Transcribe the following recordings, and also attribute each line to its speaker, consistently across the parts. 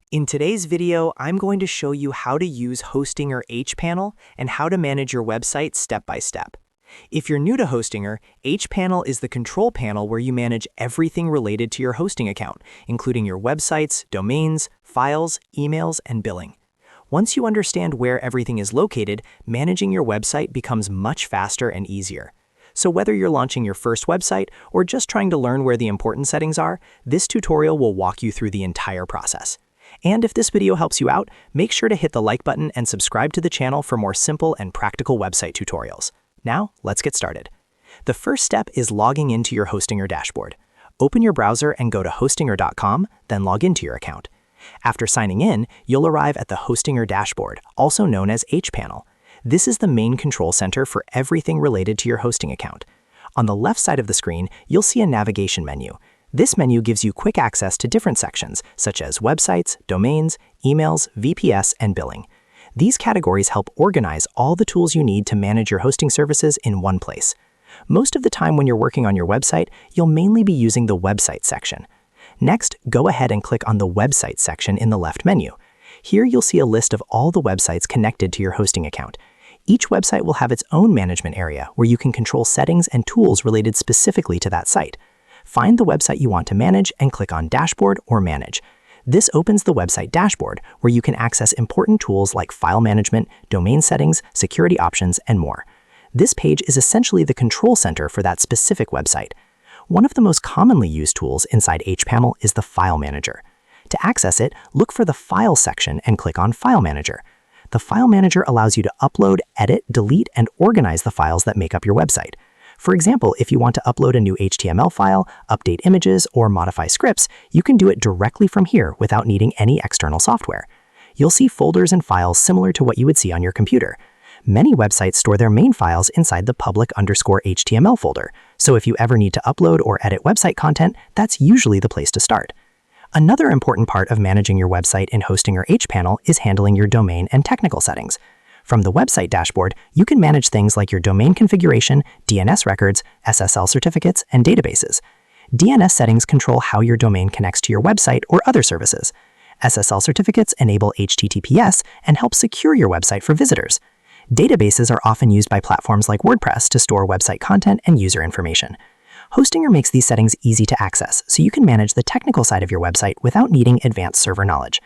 Speaker 1: In today's video, I'm going to show you how to use Hostinger HPanel and how to manage your website step by step. If you're new to Hostinger, HPanel is the control panel where you manage everything related to your hosting account, including your websites, domains, files, emails, and billing. Once you understand where everything is located, managing your website becomes much faster and easier. So whether you're launching your first website or just trying to learn where the important settings are, this tutorial will walk you through the entire process. And if this video helps you out, make sure to hit the like button and subscribe to the channel for more simple and practical website tutorials. Now, let's get started. The first step is logging into your Hostinger dashboard. Open your browser and go to hostinger.com, then log into your account. After signing in, you'll arrive at the Hostinger dashboard, also known as HPanel. This is the main control center for everything related to your hosting account. On the left side of the screen, you'll see a navigation menu. This menu gives you quick access to different sections, such as websites, domains, emails, VPS, and billing. These categories help organize all the tools you need to manage your hosting services in one place. Most of the time when you're working on your website, you'll mainly be using the website section. Next, go ahead and click on the website section in the left menu. Here you'll see a list of all the websites connected to your hosting account. Each website will have its own management area where you can control settings and tools related specifically to that site. Find the website you want to manage and click on Dashboard or Manage. This opens the website dashboard where you can access important tools like file management, domain settings, security options, and more. This page is essentially the control center for that specific website. One of the most commonly used tools inside HPanel is the File Manager. To access it, look for the File section and click on File Manager. The File Manager allows you to upload, edit, delete, and organize the files that make up your website. For example, if you want to upload a new HTML file, update images, or modify scripts, you can do it directly from here without needing any external software. You'll see folders and files similar to what you would see on your computer. Many websites store their main files inside the public_HTML folder, so if you ever need to upload or edit website content, that's usually the place to start. Another important part of managing your website in Hostinger HPanel is handling your domain and technical settings. From the website dashboard, you can manage things like your domain configuration, DNS records, SSL certificates, and databases. DNS settings control how your domain connects to your website or other services. SSL certificates enable HTTPS and help secure your website for visitors. Databases are often used by platforms like WordPress to store website content and user information. Hostinger makes these settings easy to access, so you can manage the technical side of your website without needing advanced server knowledge.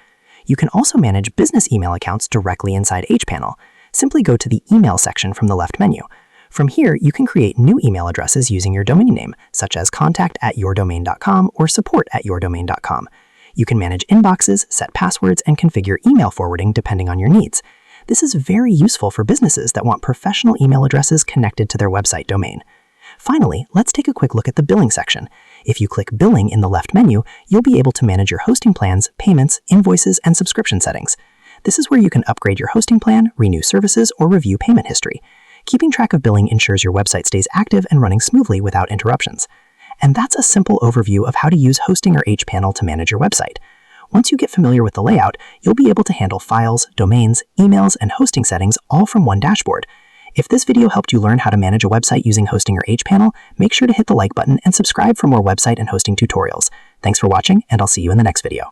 Speaker 1: You can also manage business email accounts directly inside HPanel. Simply go to the email section from the left menu. From here, you can create new email addresses using your domain name, such as contact@yourdomain.com or support@yourdomain.com. You can manage inboxes, set passwords, and configure email forwarding depending on your needs. This is very useful for businesses that want professional email addresses connected to their website domain. Finally, let's take a quick look at the billing section. If you click Billing in the left menu, you'll be able to manage your hosting plans, payments, invoices, and subscription settings. This is where you can upgrade your hosting plan, renew services, or review payment history. Keeping track of billing ensures your website stays active and running smoothly without interruptions. And that's a simple overview of how to use Hostinger HPanel to manage your website. Once you get familiar with the layout, you'll be able to handle files, domains, emails, and hosting settings all from one dashboard. If this video helped you learn how to manage a website using Hostinger HPanel, make sure to hit the like button and subscribe for more website and hosting tutorials. Thanks for watching, and I'll see you in the next video.